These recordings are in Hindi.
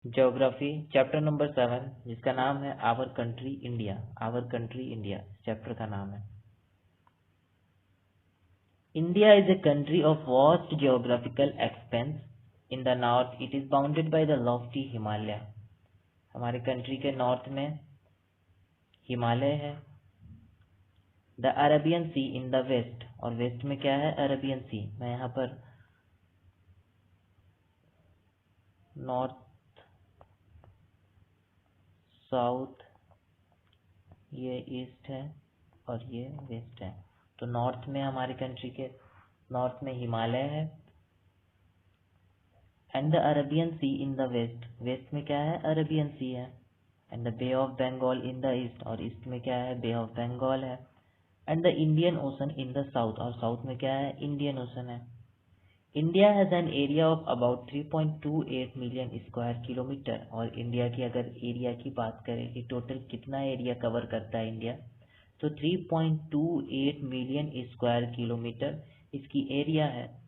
ज्योग्राफी चैप्टर नंबर 7 जिसका नाम है our country India. Our country India chapter का नाम है। India is a country of vast geographical expanse. In the north it is bounded by the lofty Himalaya. हमारे कंट्री के नॉर्थ में हिमालय है। The Arabian Sea in the west, और वेस्ट में क्या है? Arabian Sea. मैं यहाँ पर नॉर्थ, साउथ, ये ईस्ट है और ये वेस्ट है। तो नॉर्थ में हमारी कंट्री के नॉर्थ में हिमालय है। And the Arabian Sea in the west, west में क्या है? अरेबियन सी है। And the Bay of Bengal in the east, और ईस्ट में क्या है? बे ऑफ बंगाल है। And the Indian Ocean in the south, और साउथ में क्या है? इंडियन ओशन है। India has an area of about 3.28 million square kilometre. और इंडिया की अगर एरिया की बात करें कि टोटल कितना एरिया कवर करता है इंडिया, तो 3.28 मिलियन स्क्वायर किलोमीटर इसकी एरिया है।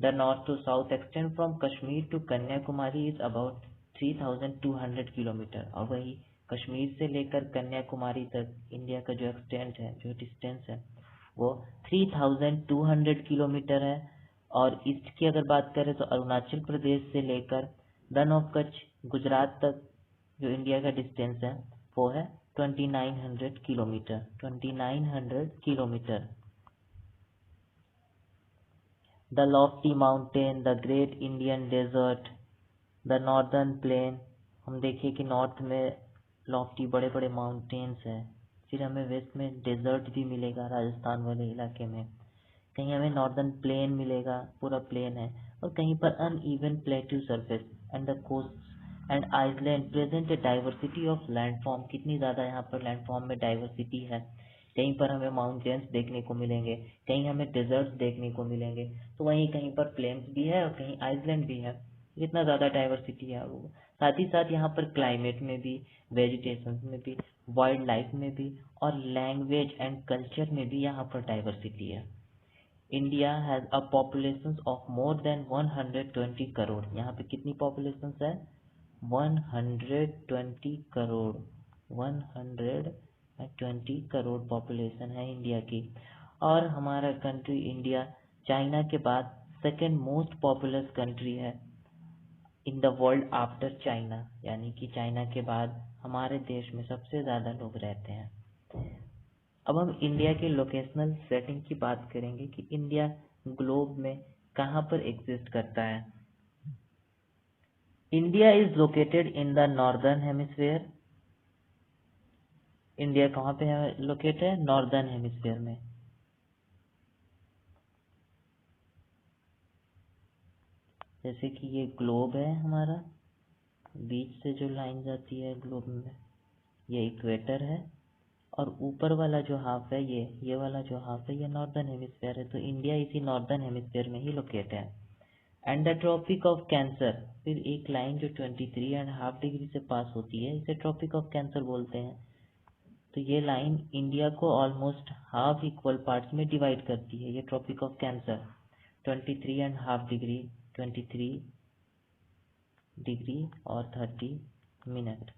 The north to south extend from Kashmir to Kanyakumari is about 3,200 kilometre. और वही कश्मीर से लेकर कन्याकुमारी तक इंडिया का जो एक्सटेंट है, जो डिस्टेंस है, वो 3,200 किलोमीटर है। और ईस्ट की अगर बात करें तो अरुणाचल प्रदेश से लेकर रन ऑफ कच्छ, गुजरात तक जो इंडिया का डिस्टेंस है वो है 2,900 kilometre. 2,900 kilometre. The lofty mountain, the great Indian desert, the northern plain. हम देखिए कि नॉर्थ में लॉफ्टी बड़े बड़े माउंटेन्स हैं। फिर हमें वेस्ट में डेजर्ट भी मिलेगा, राजस्थान वाले इलाके में। कहीं हमें नॉर्दर्न प्लेन मिलेगा, पूरा प्लेन है। और कहीं पर uneven plateau surface and the coast and island present a diversity of landform. कितनी ज़्यादा यहाँ पर लैंडफॉर्म में डाइवर्सिटी है। कहीं पर हमें माउंटेन्स देखने को मिलेंगे, कहीं हमें डेजर्ट्स देखने को मिलेंगे, तो वहीं कहीं पर प्लेन्स भी है और कहीं आइसलैंड भी है। इतना ज़्यादा डाइवर्सिटी है वो। साथ ही साथ यहाँ पर क्लाइमेट में भी, वेजिटेशन में भी, वाइल्ड लाइफ में भी, और लैंग्वेज एंड कल्चर में भी यहाँ पर डाइवर्सिटी है। India has a population of more than 120 crore. यहाँ पे कितनी पॉपुलेशन है? 120 करोड़। 120 करोड़ पॉपुलेशन है इंडिया की। और हमारा कंट्री इंडिया चाइना के बाद सेकेंड मोस्ट पॉपुलस कंट्री है in the world after China. यानी कि चाइना के बाद हमारे देश में सबसे ज़्यादा लोग रहते हैं। अब हम इंडिया के लोकेशनल सेटिंग की बात करेंगे कि इंडिया ग्लोब में कहाँ पर एग्जिस्ट करता है। India is located in the northern hemisphere. India कहाँ पे है लोकेटेड है? नॉर्दर्न हेमिस्फीयर में। जैसे कि ये ग्लोब है हमारा, बीच से जो लाइन जाती है ग्लोब में, ये इक्वेटर है। और ऊपर वाला जो हाफ है, ये वाला जो हाफ है, ये नॉर्दर्न हेमिस्फीयर है। तो इंडिया इसी नॉर्दर्न हेमिस्फीयर में ही लोकेट है। And the Tropic of Cancer, फिर एक लाइन जो 23.5 डिग्री से पास होती है, इसे ट्रॉपिक ऑफ कैंसर बोलते हैं। तो ये लाइन इंडिया को ऑलमोस्ट हाफ इक्वल पार्ट्स में डिवाइड करती है। ये Tropic of Cancer 23.5 degree, 23 degree और 30 minute.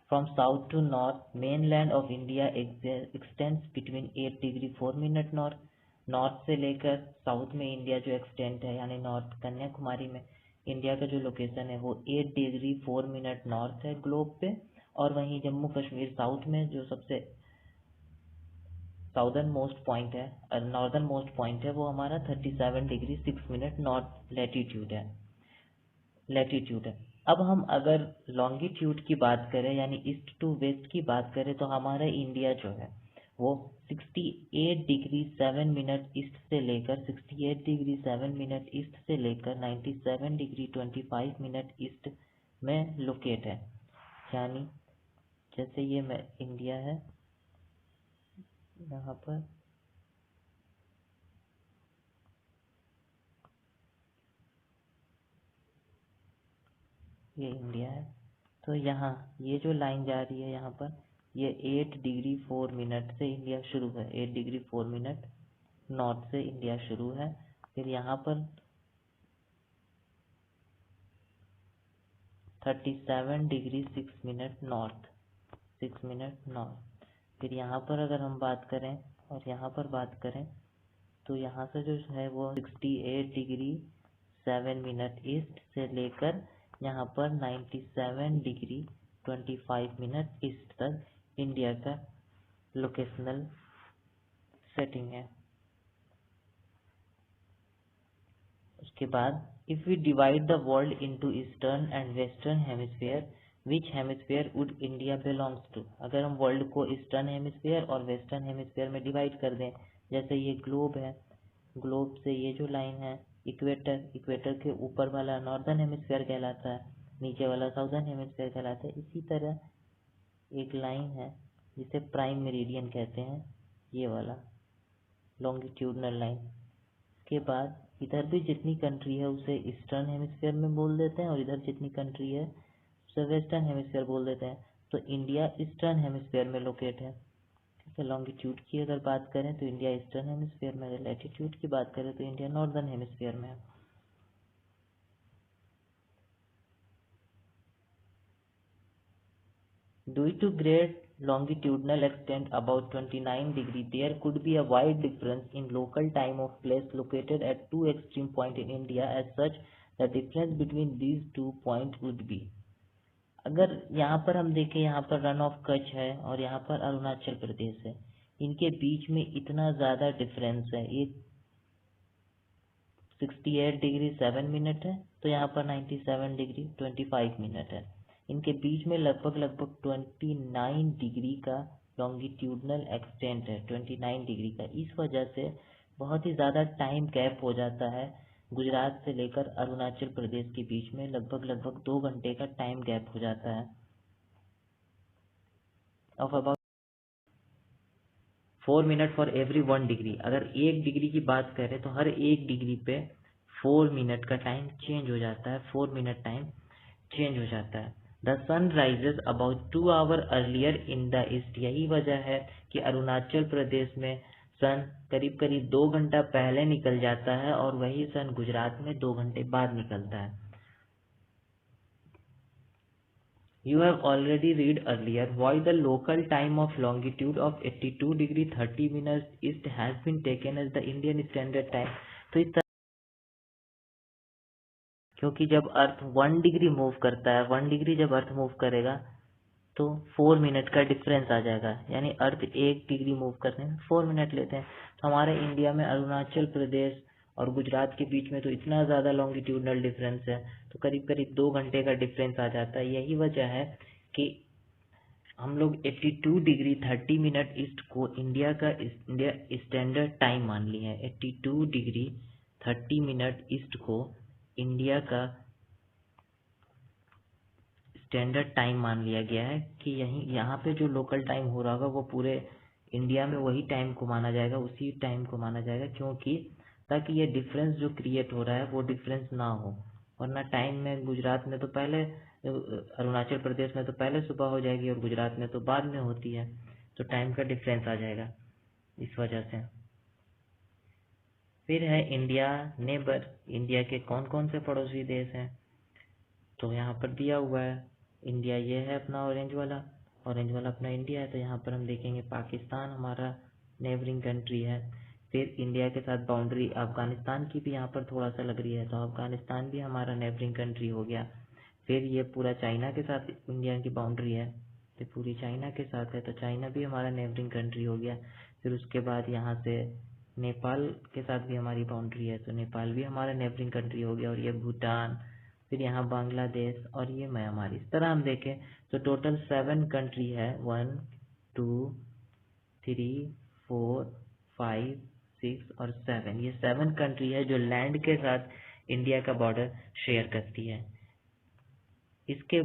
From south to north mainland of India extends between 8 degree 4 minute north. North से लेकर साउथ में इंडिया जो एक्सटेंड है, यानी नॉर्थ कन्याकुमारी में इंडिया का जो लोकेशन है वो 8 डिग्री 4 मिनट नॉर्थ है ग्लोब पे। और वहीं जम्मू कश्मीर साउथ में जो सबसे साउदर्न मोस्ट पॉइंट है, नॉर्दर्न मोस्ट पॉइंट है, वो हमारा 37 डिग्री 6 मिनट नॉर्थ लैटीट्यूड है। अब हम अगर लॉन्गिट्यूड की बात करें, यानी ईस्ट टू वेस्ट की बात करें, तो हमारा इंडिया जो है वो 68 डिग्री 7 मिनट ईस्ट से लेकर 68 डिग्री 7 मिनट ईस्ट से लेकर 97 डिग्री 25 मिनट ईस्ट में लोकेट है। यानी जैसे ये मैं इंडिया है, यहाँ पर ये इंडिया है। तो यहाँ ये जो लाइन जा रही है यहाँ पर, ये 8 डिग्री 4 मिनट से इंडिया शुरू है। 8 डिग्री 4 मिनट नॉर्थ से इंडिया शुरू है। फिर यहाँ पर 37 degree 6 minute north, 6 minute north. फिर यहाँ पर अगर हम बात करें और यहाँ पर बात करें तो यहाँ से जो है वो 68 डिग्री 7 मिनट ईस्ट से लेकर यहाँ पर 97 डिग्री 25 मिनट ईस्ट तक इंडिया का लोकेशनल सेटिंग है। उसके बाद if we divide the world into eastern and western hemisphere, which hemisphere would India belongs to. अगर हम वर्ल्ड को ईस्टर्न हेमिस्फीयर और वेस्टर्न हेमिस्फीयर में डिवाइड कर दें, जैसे ये ग्लोब है, ग्लोब से ये जो लाइन है इक्वेटर, इक्वेटर के ऊपर वाला नॉर्दर्न हेमिस्फीयर कहलाता है, नीचे वाला साउदर्न हेमिस्फीयर कहलाता है। इसी तरह एक लाइन है जिसे प्राइम मेरिडियन कहते हैं, ये वाला लॉन्गिट्यूडनल लाइन। के बाद इधर भी जितनी कंट्री है उसे ईस्टर्न हेमिस्फीयर में बोल देते हैं और इधर जितनी कंट्री है उसे वेस्टर्न हेमिस्फीयर बोल देते हैं। तो इंडिया ईस्टर्न हेमिस्फीयर में लोकेट है। ठीक है, लॉन्गिट्यूड की अगर बात करें तो इंडिया ईस्टर्न हेमिस्फीयर में, अगर लैटिट्यूड की बात करें तो इंडिया नॉर्दर्न हेमिस्फीयर में है। Due to great longitudinal extent about 29 degree, there could be a wide difference in local time of place located at two extreme points in India. As such, the difference between these 2 points would be, अगर यहाँ पर हम देखें, यहाँ पर रन ऑफ कच्छ है और यहाँ पर अरुणाचल प्रदेश है, इनके बीच में इतना ज़्यादा डिफरेंस है। ये 68 डिग्री 7 मिनट है तो यहाँ पर 97 डिग्री 25 मिनट है। इनके बीच में लगभग 29 डिग्री का लॉन्गिट्यूडनल एक्सटेंट है, 29 डिग्री का। इस वजह से बहुत ही ज़्यादा टाइम गैप हो जाता है गुजरात से लेकर अरुणाचल प्रदेश के बीच में, लगभग 2 घंटे का टाइम गैप हो जाता है of about 4 minute for every 1 degree. अगर 1 डिग्री की बात करें तो हर 1 डिग्री पे 4 मिनट का टाइम चेंज हो जाता है, 4 मिनट टाइम चेंज हो जाता है। The sun rises about 2 hour earlier in the east. यही वजह है कि अरुणाचल प्रदेश में सन करीब 2 घंटा पहले निकल जाता है और वही सन गुजरात में 2 घंटे बाद निकलता है। You have already read earlier why the local time of longitude of 82 degree 30 minutes east has been taken as the Indian Standard Time। तो इस तरह, क्योंकि जब अर्थ 1 डिग्री मूव करता है, 1 डिग्री जब अर्थ मूव करेगा तो 4 मिनट का डिफरेंस आ जाएगा, यानी अर्थ 1 डिग्री मूव करने में 4 मिनट लेते हैं। तो हमारे इंडिया में अरुणाचल प्रदेश और गुजरात के बीच में तो इतना ज़्यादा लॉन्गिट्यूडनल डिफरेंस है, तो करीब 2 घंटे का डिफरेंस आ जाता है। यही वजह है कि हम लोग 82 डिग्री 30 मिनट ईस्ट को इंडिया स्टैंडर्ड टाइम मान लिए हैं। 82 डिग्री 30 मिनट ईस्ट को इंडिया का स्टैंडर्ड टाइम मान लिया गया है कि यहाँ पे जो लोकल टाइम हो रहा होगा वो पूरे इंडिया में वही टाइम को माना जाएगा, उसी टाइम को माना जाएगा, क्योंकि ताकि ये डिफरेंस जो क्रिएट हो रहा है वो डिफरेंस ना हो। वरना टाइम में गुजरात में तो पहले, अरुणाचल प्रदेश में तो पहले सुबह हो जाएगी और गुजरात में तो बाद में होती है, तो टाइम का डिफरेंस आ जाएगा इस वजह से। फिर है इंडिया नेबर। इंडिया के कौन कौन से पड़ोसी देश हैं, तो यहाँ पर दिया हुआ है। इंडिया ये है अपना ऑरेंज वाला अपना इंडिया है। तो यहाँ पर हम देखेंगे पाकिस्तान हमारा नेबरिंग कंट्री है। फिर इंडिया के साथ बाउंड्री अफगानिस्तान की भी यहाँ पर थोड़ा सा लग रही है, तो अफगानिस्तान भी हमारा नेबरिंग कंट्री हो गया। फिर ये पूरा चाइना के साथ इंडिया की बाउंड्री है, तो पूरी चाइना के साथ है, तो चाइना भी हमारा नेबरिंग कंट्री हो गया। फिर उसके बाद यहाँ से नेपाल के साथ भी हमारी बाउंड्री है, तो नेपाल भी हमारा नेबरिंग कंट्री हो गया। और ये भूटान, फिर यहाँ बांग्लादेश और ये म्यांमार। इस तरह हम देखें तो टोटल 7 कंट्री है, 1 2 3 4 5 6 और 7। ये 7 कंट्री है जो लैंड के साथ इंडिया का बॉर्डर शेयर करती है। इसके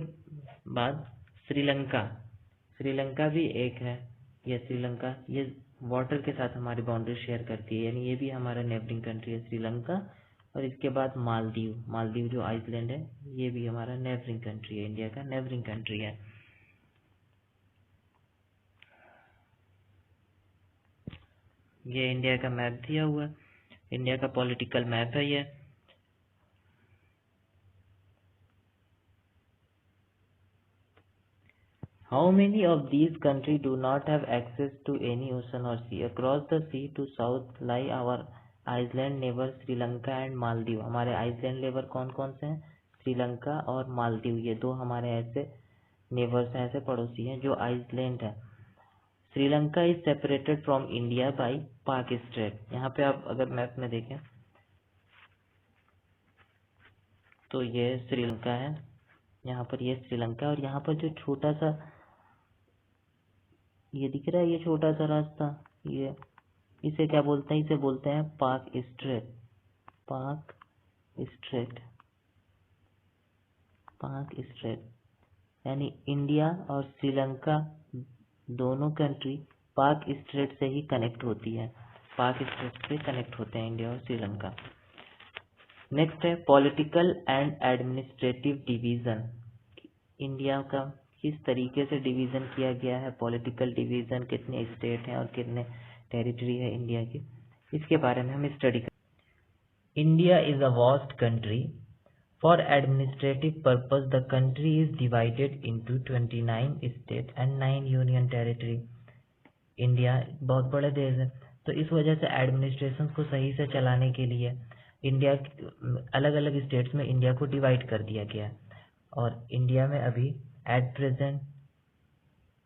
बाद श्रीलंका भी एक है। ये श्रीलंका ये वाटर के साथ हमारी बाउंड्री शेयर करती है, यानी ये भी हमारा नेबरिंग कंट्री है श्रीलंका। और इसके बाद मालदीव जो आइसलैंड है, ये भी हमारा नेबरिंग कंट्री है, इंडिया का नेबरिंग कंट्री है। ये इंडिया का मैप दिया हुआ है, इंडिया का पॉलिटिकल मैप है ये। How many of these countries do not have access to any ocean or sea? Across the sea to south lie our island neighbors Sri Lanka and Maldives. हमारे आइसलैंड नेबर कौन कौन से हैं? श्रीलंका और मालदीव, ये दो हमारे ऐसे नेबर्स हैं, ऐसे पड़ोसी हैं जो आइसलैंड है। Sri Lanka is separated from India by पाक स्ट्रेट। यहाँ पे आप अगर मैप में देखें तो ये श्रीलंका है, यहाँ पर ये श्रीलंका है, और यहाँ पर जो छोटा सा ये दिख रहा है, ये छोटा सा रास्ता, ये इसे क्या बोलते हैं? इसे बोलते हैं पाक स्ट्रेट। पाक स्ट्रेट, पाक स्ट्रेट, यानी इंडिया और श्रीलंका दोनों कंट्री पाक स्ट्रेट से ही कनेक्ट होती है, पाक स्ट्रेट से कनेक्ट होते हैं इंडिया और श्रीलंका। नेक्स्ट है political and administrative division. India का किस तरीके से डिवीजन किया गया है, पॉलिटिकल डिवीजन, कितने स्टेट हैं और कितने टेरिटरी है इंडिया की, इसके बारे में हम स्टडी करें। India is a vast country. For administrative purpose the country is divided into 29 state and 9 union territory. India बहुत बड़े देश है, तो इस वजह से एडमिनिस्ट्रेशन को सही से चलाने के लिए इंडिया अलग अलग स्टेट्स में इंडिया को डिवाइड कर दिया गया है। और इंडिया में अभी एट प्रेजेंट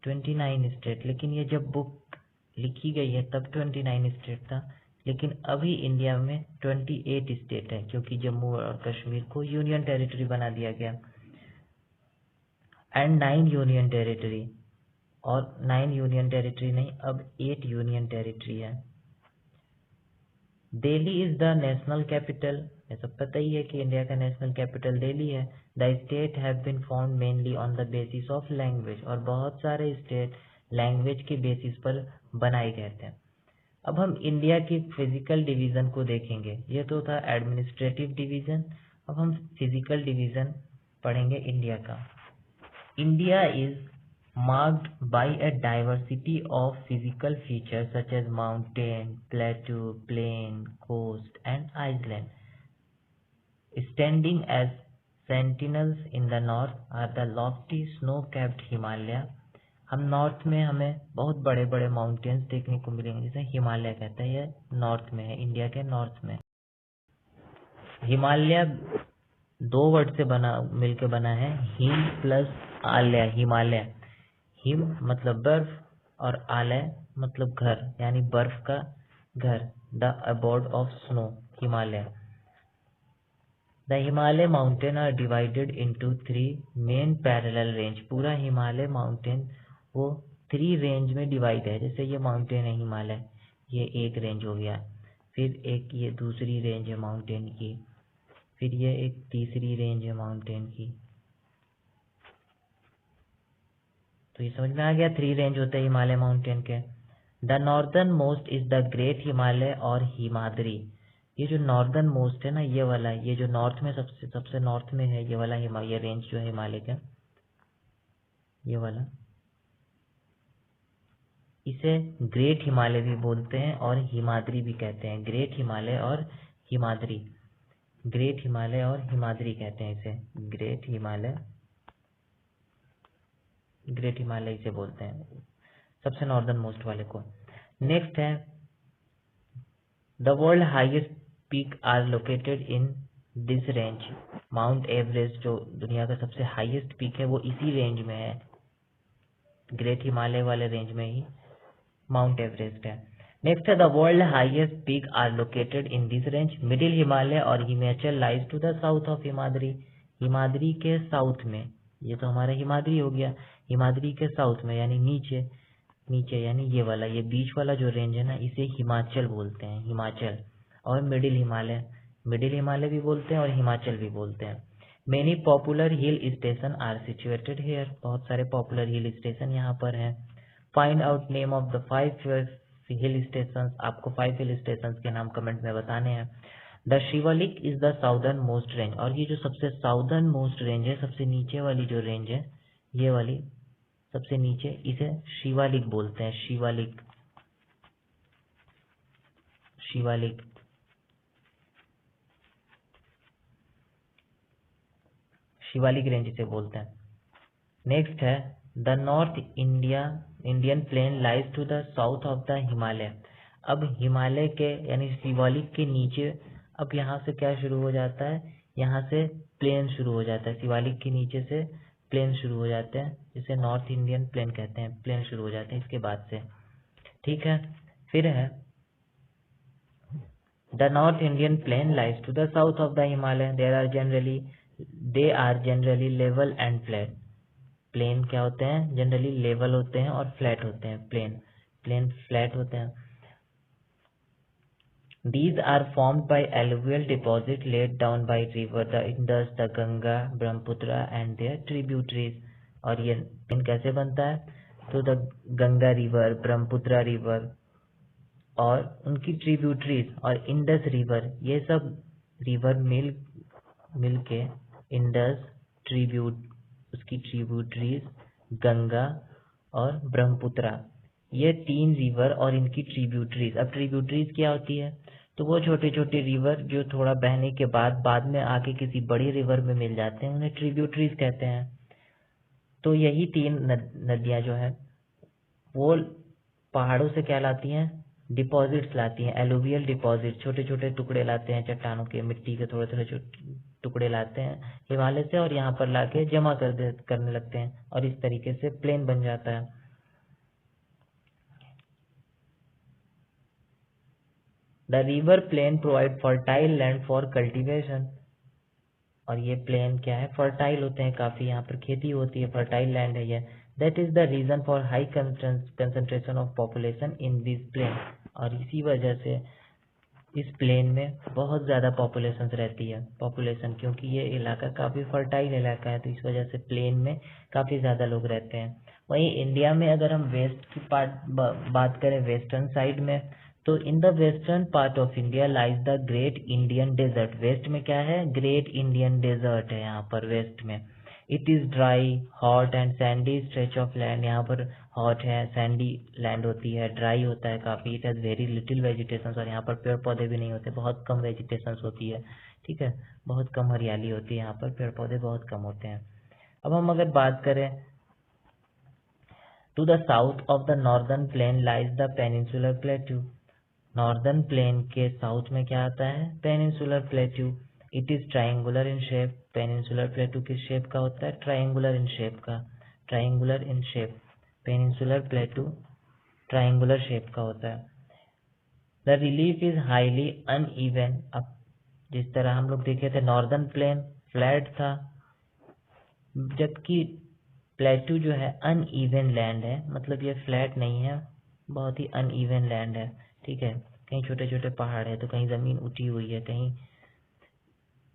29 स्टेट, लेकिन ये जब बुक लिखी गई है तब 29 स्टेट था, लेकिन अभी इंडिया में 28 स्टेट है, क्योंकि जम्मू और कश्मीर को यूनियन टेरिटरी बना दिया गया। एंड 9 यूनियन टेरिटरी, और 9 यूनियन टेरिटरी नहीं, अब 8 यूनियन टेरिटरी है। Delhi is the national capital. ये सब पता ही है कि इंडिया का नेशनल कैपिटल दिल्ली है। The state have been formed mainly on the basis of language, और बहुत सारे स्टेट लैंग्वेज के बेसिस पर बनाए गए थे। अब हम इंडिया की फिजिकल डिवीजन को देखेंगे। ये तो था एडमिनिस्ट्रेटिव डिवीजन, अब हम फिजिकल डिवीजन पढ़ेंगे इंडिया का। India is marked by a diversity of physical features such as mountain, plateau, plain, coast, and island. Standing as sentinels in the north are the lofty snow-capped Himalaya. हम नॉर्थ में हमें बहुत बड़े बड़े माउंटेन्स देखने को मिलेंगे, जिसे हिमालय कहते हैं। ये नॉर्थ में है, इंडिया के नॉर्थ में। हिमालय दो वर्ड से मिलकर बना है, हिम प्लस आलय, हिमालय। हिम मतलब बर्फ और आलय मतलब घर, यानी बर्फ का घर, the abode of snow, Himalaya. The Himalaya mountain are divided into 3 main parallel range. पूरा हिमालय माउंटेन वो 3 रेंज में डिवाइड है। जैसे ये माउंटेन है हिमालय, ये एक रेंज हो गया, फिर एक ये दूसरी रेंज है माउंटेन की, फिर ये एक तीसरी रेंज है माउंटेन की। तो ये समझ में आ गया, 3 रेंज होते हैं हिमालय माउंटेन के। The northern most is the great Himalaya और हिमाद्री। ये जो नॉर्दर्न मोस्ट है ना, ये वाला, ये जो नॉर्थ में सबसे नॉर्थ में है, ये वाला हिमालय रेंज जो है हिमालय का, ये वाला, इसे ग्रेट हिमालय भी बोलते हैं और हिमाद्री भी कहते हैं। ग्रेट हिमालय और हिमाद्री, ग्रेट हिमालय और हिमाद्री कहते हैं इसे। ग्रेट हिमालय, ग्रेट हिमालय इसे बोलते हैं, सबसे नॉर्दर्न मोस्ट वाले को। नेक्स्ट है the world highest peak are located in this range. Mount Everest जो दुनिया का सबसे हाईएस्ट पीक है वो इसी रेंज में है, ग्रेट हिमालय वाले रेंज में ही माउंट एवरेस्ट है। नेक्स्ट है the world highest peak are located in this range. Middle Himalaya और Himachal lies to the south of Himadri. Himadri के साउथ में, ये तो हमारा हिमाद्री हो गया, हिमाद्री के साउथ में यानी नीचे, नीचे यानी ये वाला, ये बीच वाला जो रेंज है ना, इसे हिमाचल बोलते हैं, हिमाचल। और मिडिल हिमालय, मिडिल हिमालय भी बोलते हैं और हिमाचल भी बोलते हैं। Many popular hill station are situated here. बहुत सारे पॉपुलर हिल स्टेशन यहाँ पर हैं। Find out name of the 5 hill station. आपको 5 हिल स्टेशन के नाम कमेंट में बताने हैं। The Shivalik is the southern most range. और ये जो सबसे साउदर्न मोस्ट रेंज है, सबसे नीचे वाली जो रेंज है, ये वाली सबसे नीचे, इसे शिवालिक बोलते हैं। शिवालिक, शिवालिक, शिवालिक रेंज इसे बोलते हैं। नेक्स्ट है the north Indian plain lies to the south of the Himalaya. अब हिमालय के यानी शिवालिक के नीचे अब यहाँ से क्या शुरू हो जाता है, यहाँ से प्लेन शुरू हो जाता है, शिवालिक के नीचे से प्लेन शुरू हो जाते हैं, जिसे नॉर्थ इंडियन प्लेन कहते हैं, प्लेन शुरू हो जाते हैं इसके बाद से। ठीक है, फिर है the north Indian plain lies to the south of the Himalaya, they are generally level and flat. Plain क्या होते हैं, जनरली लेवल होते हैं और फ्लैट होते हैं, प्लेन फ्लैट होते हैं। These are formed by alluvial deposit laid down by river the Indus, the Ganga, Brahmaputra and their tributaries। और ये प्लेन कैसे बनता है, तो the Ganga river, Brahmaputra river और उनकी ट्रिब्यूटरीज और इंडस रिवर, ये सब रिवर मिल के इंडस उसकी ट्रिब्यूटरीज, गंगा और ब्रह्मपुत्रा, ये 3 रिवर और इनकी ट्रिब्यूटरीज। अब ट्रिब्यूटरीज क्या होती है, तो वो छोटे छोटे रिवर जो थोड़ा बहने के बाद में आके किसी बड़ी रिवर में मिल जाते हैं, उन्हें ट्रिब्यूटरीज कहते हैं। तो यही 3 नदियां जो है वो पहाड़ों से क्या लाती हैं, डिपॉजिट्स लाती हैं, एलुवियल डिपॉजिट, छोटे छोटे टुकड़े लाते हैं चट्टानों के, मिट्टी के थोड़े थोड़े टुकड़े लाते हैं हिमालय से और यहाँ पर लाके जमा करने लगते हैं और इस तरीके से प्लेन बन जाता है। The river plain provide fertile land for cultivation. और ये प्लेन क्या है, फर्टाइल होते हैं काफी, यहाँ पर खेती होती है, फर्टाइल लैंड है ये। That is the reason for high concentration of population in this plain. और इसी वजह से इस प्लेन में बहुत ज्यादा पॉपुलेशन रहती है, क्योंकि ये इलाका काफी फर्टाइल इलाका है, तो इस वजह से प्लेन में काफी ज्यादा लोग रहते हैं। वहीं इंडिया में अगर हम वेस्ट की बात करें, वेस्टर्न साइड में, तो in the western part of India lies the great Indian desert. West में क्या है, ग्रेट इंडियन डेजर्ट है यहाँ पर वेस्ट में। It is dry, hot and Sandy stretch of land. यहाँ पर हॉट है, सैंडी लैंड होती है, ड्राई होता है काफी। It has very little vegetation, और यहाँ पर पेड़ पौधे भी नहीं होते, बहुत कम वेजिटेशन होती है। ठीक है, बहुत कम हरियाली होती है यहाँ पर, पेड़ पौधे बहुत कम होते हैं। अब हम अगर बात करें, to the south of the northern plain lies the peninsular plateau. Northern plain के साउथ में क्या आता है, peninsular plateau. It is triangular in shape. Peninsular plateau किस शेप का होता है, ट्राइंगुलर इन शेप का, triangular in shape. Peninsular plateau triangular shape का होता है। The relief is highly uneven. अब जिस तरह हम लोग देखे थे, नॉर्दर्न प्लेन फ्लैट था, जबकि प्लेट्यू जो है अनइवन लैंड है, मतलब ये फ्लैट नहीं है, बहुत ही अनइवन लैंड है। ठीक है, कहीं छोटे छोटे पहाड़ है, तो कहीं जमीन उठी हुई है, कहीं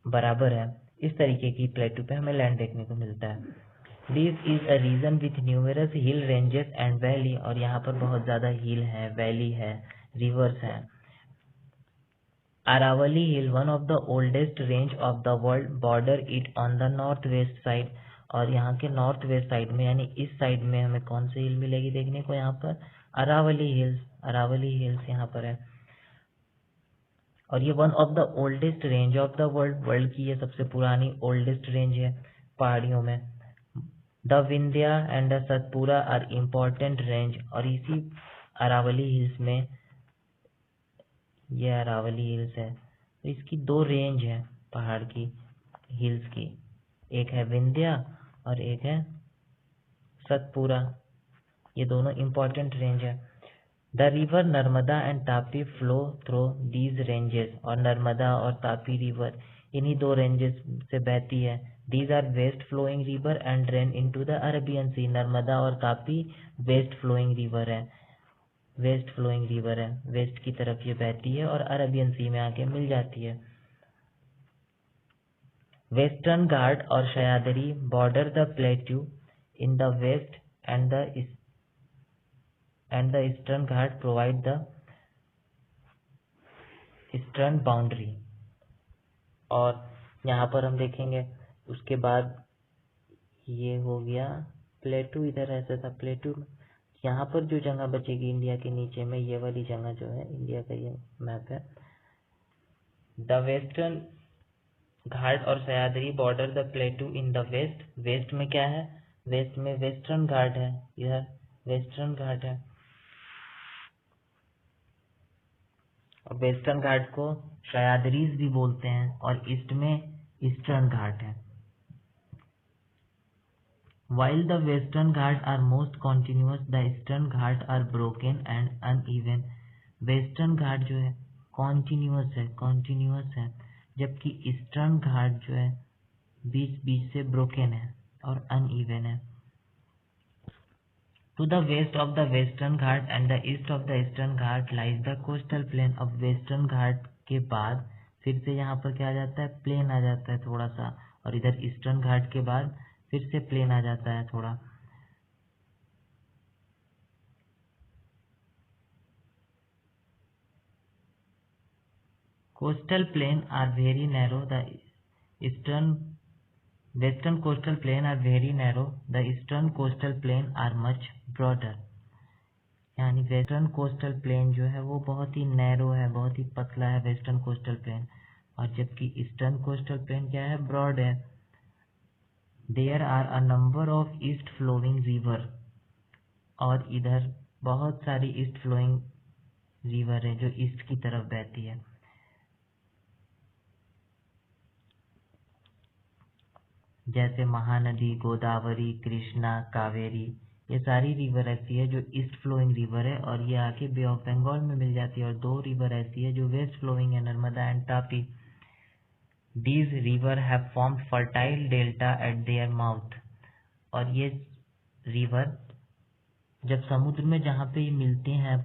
बराबर है। इस तरीके की प्लेट्यू पे हमें लैंड देखने को मिलता है। This is a region with numerous hill ranges and valley. और यहाँ पर बहुत ज्यादा हिल है, वैली है, रिवर्स है। Aravalli hill, one of the oldest range of the world, border it on the north west side. और यहाँ के नॉर्थ वेस्ट साइड में, यानी इस साइड में हमें कौन सी हिल मिलेगी देखने को, यहाँ पर अरावली हिल्स। अरावली हिल्स यहाँ पर है, और ये one of the oldest range of the world की ये सबसे पुरानी ओल्डेस्ट रेंज है पहाड़ियों में। The Vindhya and the Satpura are important range. और इसी अरावली हिल्स में, ये अरावली हिल्स है, तो इसकी 2 रेंज है पहाड़ की, हिल्स की, एक है विंध्या और एक है सतपुरा। ये दोनों इम्पोर्टेंट रेंज है। The river Narmada and Tapi flow through these ranges. और नर्मदा और तापी रिवर इन्हीं 2 रेंजेस से बहती है। These are west flowing river and drain into the Arabian sea. Narmada और तापी वेस्ट फ्लोइंग रिवर है, वेस्ट की तरफ ये बहती है और अरेबियन सी में आके मिल जाती है। वेस्टर्न घाट और Sahyadri border the plateau in the west and the Eastern Ghat provide the eastern boundary. और यहाँ पर हम देखेंगे, उसके बाद ये हो गया प्लेटू, इधर ऐसा था प्लेटू। यहाँ पर जो जगह बचेगी इंडिया के नीचे में, ये वाली जगह जो है इंडिया का ये मैप है। द वेस्टर्न घाट और Sahyadri border the plateau in the west. West में क्या है, वेस्ट में वेस्टर्न घाट है, इधर वेस्टर्न घाट है, और वेस्टर्न घाट को सह्याद्रीज भी बोलते हैं, और ईस्ट में ईस्टर्न घाट है। While the western Ghats are most continuous, the eastern Ghats are broken and uneven. Western Ghat जो है कॉन्टिन्यूस है, जबकि ईस्टर्न घाट जो है बीच बीच से ब्रोकन है और अनइवन है। To the west of the western Ghat and the east of the eastern Ghat lies the coastal plain। अब वेस्टर्न घाट के बाद फिर से यहाँ पर क्या आ जाता है, प्लेन आ जाता है थोड़ा सा, और इधर ईस्टर्न घाट के बाद फिर से प्लेन आ जाता है थोड़ा। Coastal plain are very narrow. The western coastal plain are very narrow. The eastern coastal plain are much broader। यानी वेस्टर्न कोस्टल प्लेन जो है वो बहुत ही नैरो है, बहुत ही पतला है वेस्टर्न कोस्टल प्लेन, और जबकि ईस्टर्न कोस्टल प्लेन क्या है, ब्रॉड है। There are a number of east flowing river. और इधर बहुत सारी ईस्ट फ्लोइंग रिवर है जो ईस्ट की तरफ बहती है। जैसे महानदी, गोदावरी, कृष्णा, कावेरी, ये सारी रिवर ऐसी है जो ईस्ट फ्लोइंग रिवर है, और ये आके बे ऑफ बंगाल में मिल जाती है। और दो रिवर ऐसी है जो वेस्ट फ्लोइंग है, Narmada and Tapi. These river have formed fertile delta at their mouth। और ये रिवर जब समुद्र में जहाँ पे ये मिलते हैं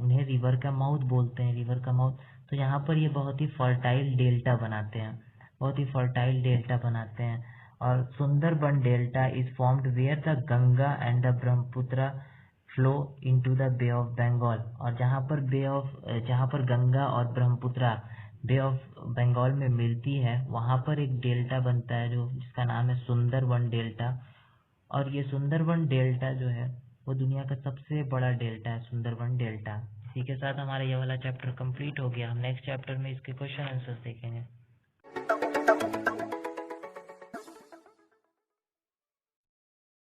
उन्हें रिवर का माउथ बोलते हैं, रिवर का माउथ। तो यहाँ पर ये बहुत ही फर्टाइल डेल्टा बनाते हैं, बहुत ही फर्टाइल डेल्टा बनाते हैं। और Sundarban delta is formed where the Ganga and the Brahmaputra flow into the Bay of Bengal. और जहाँ पर गंगा और ब्रह्मपुत्र बे ऑफ बंगाल में मिलती है, वहाँ पर एक डेल्टा बनता है जो जिसका नाम है सुंदरबन डेल्टा। और ये सुंदरबन डेल्टा जो है वो दुनिया का सबसे बड़ा डेल्टा है, सुंदरबन डेल्टा। इसी के साथ हमारा ये वाला चैप्टर कंप्लीट हो गया। हम नेक्स्ट चैप्टर में इसके क्वेश्चन आंसर्स देखेंगे।